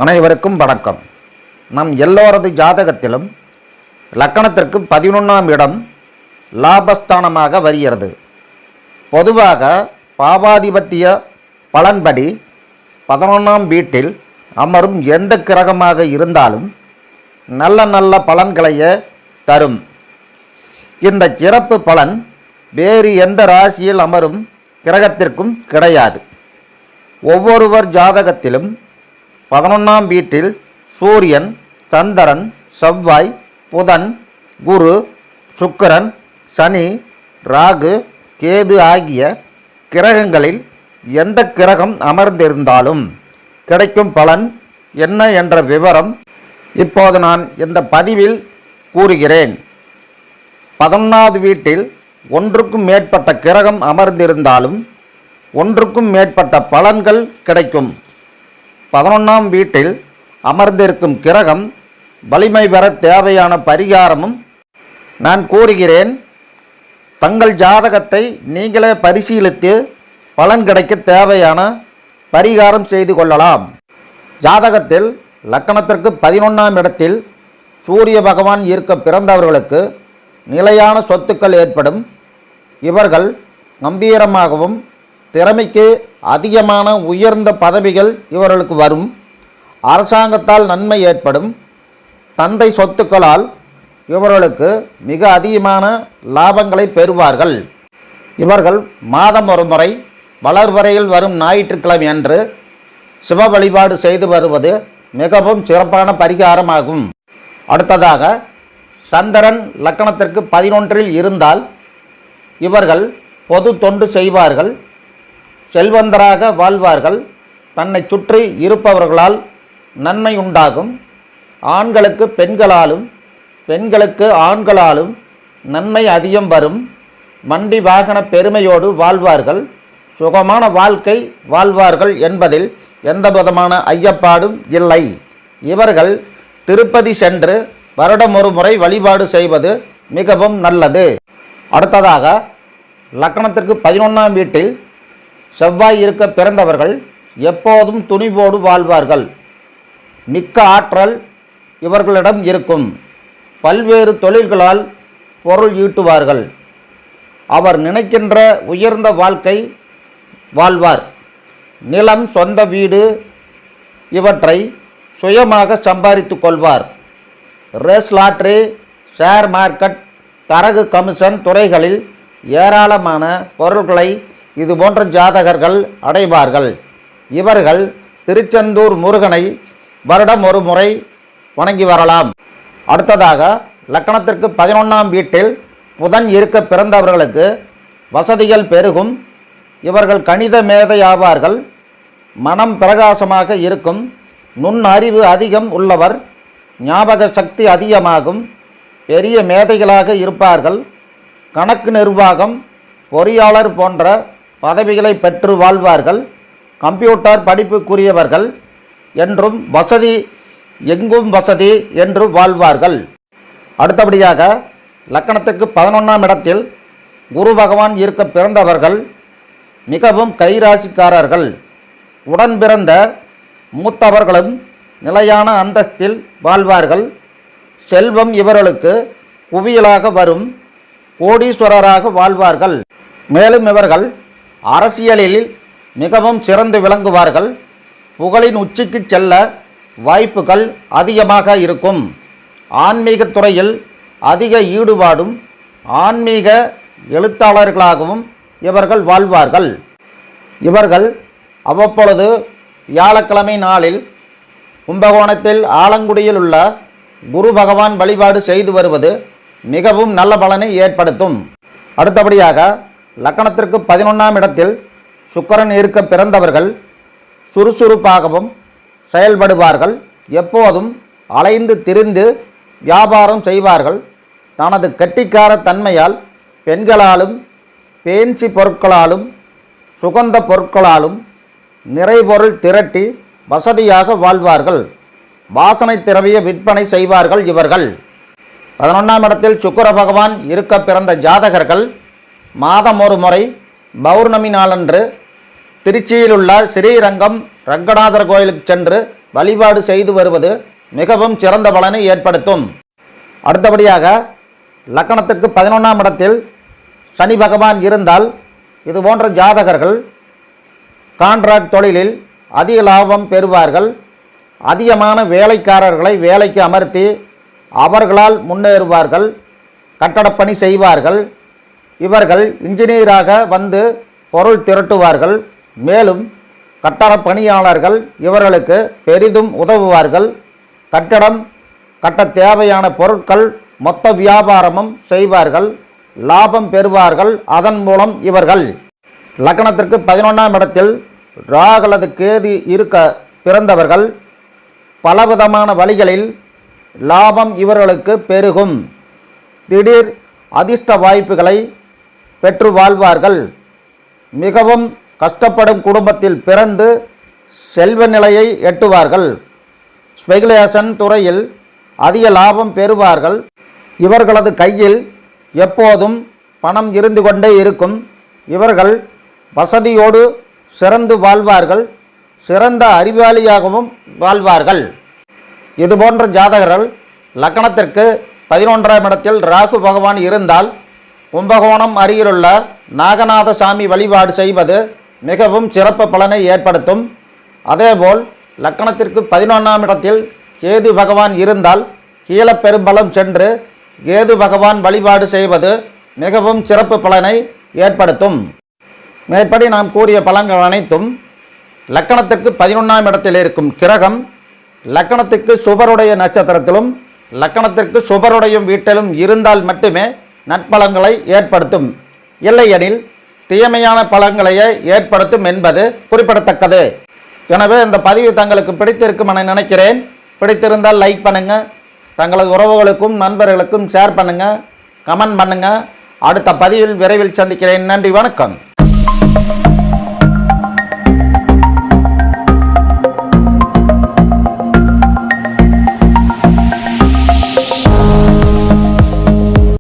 அனைவருக்கும் வணக்கம். நம் எல்லோரது ஜாதகத்திலும் லக்கணத்திற்கு 11ஆம் இடம் லாபஸ்தானமாக வருகிறது. பொதுவாக பாவாதிபத்திய பலன்படி 11ஆம் வீட்டில் அமரும் எந்த கிரகமாக இருந்தாலும் நல்ல நல்ல பலன்களையே தரும். இந்த சிறப்பு பலன் வேறு எந்த ராசியில் அமரும் கிரகத்திற்கும் கிடையாது. ஒவ்வொருவர் ஜாதகத்திலும் 11ஆம் வீட்டில் சூரியன், சந்திரன், செவ்வாய், புதன், குரு, சுக்கிரன், சனி, ராகு, கேது ஆகிய கிரகங்களில் எந்த கிரகம் அமர்ந்திருந்தாலும் கிடைக்கும் பலன் என்ன என்ற விவரம் இப்போது நான் இந்த பதிவில் கூறுகிறேன். 11ஆவது வீட்டில் ஒன்றுக்கும் மேற்பட்ட கிரகம் அமர்ந்திருந்தாலும் ஒன்றுக்கும் மேற்பட்ட பலன்கள் கிடைக்கும். 11ஆம் வீட்டில் அமர்ந்திருக்கும் கிரகம் வலிமை பெற தேவையான பரிகாரமும் நான் கூறுகிறேன். தங்கள் ஜாதகத்தை நீங்களே பரிசீலித்து பலன் கிடைக்க தேவையான பரிகாரம் செய்து கொள்ளலாம். ஜாதகத்தில் லக்கணத்திற்கு 11ஆம் இடத்தில் சூரிய பகவான் இருக்க பிறந்தவர்களுக்கு நிலையான சொத்துக்கள் ஏற்படும். இவர்கள் கம்பீரமாகவும் திறமைக்கு அதிகமான உயர்ந்த பதவிகள் இவர்களுக்கு வரும். அரசாங்கத்தால் நன்மை ஏற்படும். தந்தை சொத்துக்களால் இவர்களுக்கு மிக அதிகமான லாபங்களை பெறுவார்கள். இவர்கள் மாதம் ஒரு முறை வளர்வரையில் வரும் ஞாயிற்றுக்கிழமை அன்று சிவ வழிபாடு செய்து வருவது மிகவும் சிறப்பான பரிகாரமாகும். அடுத்ததாக சந்திரன் லக்கணத்திற்கு 11இல் இருந்தால் இவர்கள் பொது தொண்டு செய்வார்கள், செல்வந்தராக வாழ்வார்கள். தன்னை சுற்றி இருப்பவர்களால் நன்மை உண்டாகும். ஆண்களுக்கு பெண்களாலும் பெண்களுக்கு ஆண்களாலும் நன்மை அதிகம் வரும். வண்டி வாகன பெருமையோடு வாழ்வார்கள். சுகமான வாழ்க்கை வாழ்வார்கள் என்பதில் எந்த விதமான ஐயப்பாடும் இல்லை. இவர்கள் திருப்பதி சென்று வருடம் ஒரு முறை வழிபாடு செய்வது மிகவும் நல்லது. அடுத்ததாக லக்கணத்திற்கு 11ஆம் வீட்டில் செவ்வாய் இருக்க பிறந்தவர்கள் எப்போதும் துணிவோடு வாழ்வார்கள். மிக்க ஆற்றல் இவர்களிடம் இருக்கும். பல்வேறு தொழில்களால் பொருள் ஈட்டுவார்கள். அவர் நினைக்கின்ற உயர்ந்த வாழ்க்கை வாழ்வார். நிலம், சொந்த வீடு இவற்றை சுயமாக சம்பாதித்து கொள்வார். ரேஸ், லாட்டரி, ஷேர் மார்க்கெட், தரகு கமிஷன் துறைகளில் ஏராளமான பொருள்களை இது போன்ற ஜாதகர்கள் அடைவார்கள். இவர்கள் திருச்செந்தூர் முருகனை வருடம் ஒரு முறை வணங்கி வரலாம். அடுத்ததாக லக்கணத்திற்கு 11ஆம் வீட்டில் புதன் இருக்க பிறந்தவர்களுக்கு வசதிகள் பெருகும். இவர்கள் கணித மேதை ஆவார்கள். மனம் பிரகாசமாக இருக்கும். நுண்ணறிவு அதிகம் உள்ளவர். ஞாபக சக்தி அதிகமாகும். பெரிய மேதைகளாக இருப்பார்கள். கணக்கு நிர்வாகம், பொறியாளர் போன்ற பதவிகளை பெற்று வாழ்வார்கள். கம்ப்யூட்டர் படிப்புக்குரியவர்கள் என்றும் வசதி எங்கும் வசதி என்று வாழ்வார்கள். அடுத்தபடியாக லக்கணத்துக்கு 11ஆம் இடத்தில் குரு பகவான் இருக்க பிறந்தவர்கள் மிகவும் கைராசிக்காரர்கள். உடன் பிறந்த மூத்தவர்களும் நிலையான அந்தஸ்தில் வாழ்வார்கள். செல்வம் இவர்களுக்கு குவியலாக வரும். கோடீஸ்வரராக வாழ்வார்கள். மேலும் இவர்கள் அரசியலில் மிகவும் சிறந்து விளங்குவார்கள். புகழின் உச்சிக்கு செல்ல வாய்ப்புகள் அதிகமாக இருக்கும். ஆன்மீக துறையில் அதிக ஈடுபாடும் ஆன்மீக எழுத்தாளர்களாகவும் இவர்கள் வாழ்வார்கள். இவர்கள் அவ்வப்பொழுது வியாழக்கிழமை நாளில் கும்பகோணத்தில் ஆலங்குடியில் உள்ள குரு பகவான் வழிபாடு செய்து வருவது மிகவும் நல்ல பலனை ஏற்படுத்தும். அடுத்தபடியாக லக்கணத்திற்கு 11ஆம் இடத்தில் சுக்கிரன் இருக்க பிறந்தவர்கள் சுறுசுறுப்பாகவும் செயல்படுவார்கள். எப்போதும் அலைந்து திரிந்து வியாபாரம் செய்வார்கள். தனது கெட்டிக்கார தன்மையால் பெண்களாலும் பேன்சி பொருட்களாலும் சுகந்த பொருட்களாலும் நிறைபொருள் திரட்டி வசதியாக வாழ்வார்கள். வாசனை திரவிய விற்பனை செய்வார்கள். இவர்கள் 11ஆம் இடத்தில் சுக்கிர பகவான் இருக்க பிறந்த ஜாதகர்கள் மாதம் ஒரு முறை பௌர்ணமி நாளன்று திருச்சியில் உள்ள ஸ்ரீரங்கம் ரங்கநாதர் கோயிலுக்கு சென்று வழிபாடு செய்து வருவது மிகவும் சிறந்த பலனை ஏற்படுத்தும். அடுத்தபடியாக லக்கணத்துக்கு 11ஆம் இடத்தில் சனி பகவான் இருந்தால் இது போன்ற ஜாதகர்கள் கான்ட்ராக்ட் தொழிலில் அதிக லாபம் பெறுவார்கள். அதிகமான வேலைக்காரர்களை வேலைக்கு அமர்த்தி அவர்களால் முன்னேறுவார்கள். கட்டடப்பணி செய்வார்கள். இவர்கள் இன்ஜினியராக வந்து பொருள் திரட்டுவார்கள். மேலும் கட்டட பணியாளர்கள் இவர்களுக்கு பெரிதும் உதவுவார்கள். கட்டடம் கட்ட தேவையான பொருட்கள் மொத்த வியாபாரமும் செய்வார்கள். லாபம் பெறுவார்கள். அதன் மூலம் இவர்கள் லக்னத்திற்கு 11ஆம் இடத்தில் ராகு அல்லது கேது இருக்க பிறந்தவர்கள் பலவிதமான வழிகளில் லாபம் இவர்களுக்கு பெருகும். திடீர் அதிர்ஷ்ட வாய்ப்புகளை பெற்று வாழ்வார்கள். மிகவும் கஷ்டப்படும் குடும்பத்தில் பிறந்து செல்வ நிலையை எட்டுவார்கள். ஸ்பெகுலேஷன் துறையில் அதிக லாபம் பெறுவார்கள். இவர்களது கையில் எப்போதும் பணம் இருந்து கொண்டே இருக்கும். இவர்கள் வசதியோடு சிறந்து வாழ்வார்கள். சிறந்த அறிவாளியாகவும் வாழ்வார்கள். இதுபோன்ற ஜாதகர்கள் லக்னத்திற்கு 11ஆம் இடத்தில் ராகு பகவான் இருந்தால் கும்பகோணம் அருகிலுள்ள நாகநாத சாமி வழிபாடு செய்வது மிகவும் சிறப்பு பலனை ஏற்படுத்தும். அதேபோல் லக்னத்திற்கு 11ஆம் இடத்தில் கேது பகவான் இருந்தால் கீழப்பெரும்பலம் சென்று கேது பகவான் வழிபாடு செய்வது மிகவும் சிறப்பு பலனை ஏற்படுத்தும். மேற்படி நாம் கூறிய பலன்கள் அனைத்தும் லக்கணத்திற்கு 11ஆம் இடத்தில் இருக்கும் கிரகம் லக்கணத்துக்கு சுபருடைய நட்சத்திரத்திலும் லக்கணத்திற்கு சுபருடைய வீட்டிலும் இருந்தால் மட்டுமே நற்பலன்களை ஏற்படுத்தும். இல்லையெனில் தீமையான பலன்களையே ஏற்படுத்தும் என்பது குறிப்பிடத்தக்கது. எனவே இந்த பதிவு தங்களுக்கு பிடித்திருக்கும் என நினைக்கிறேன். பிடித்திருந்தால் லைக் பண்ணுங்கள். தங்களது உறவுகளுக்கும் நண்பர்களுக்கும் ஷேர் பண்ணுங்கள். கமெண்ட் பண்ணுங்கள். அடுத்த பதிவில் விரைவில் சந்திக்கிறேன். நன்றி, வணக்கம்.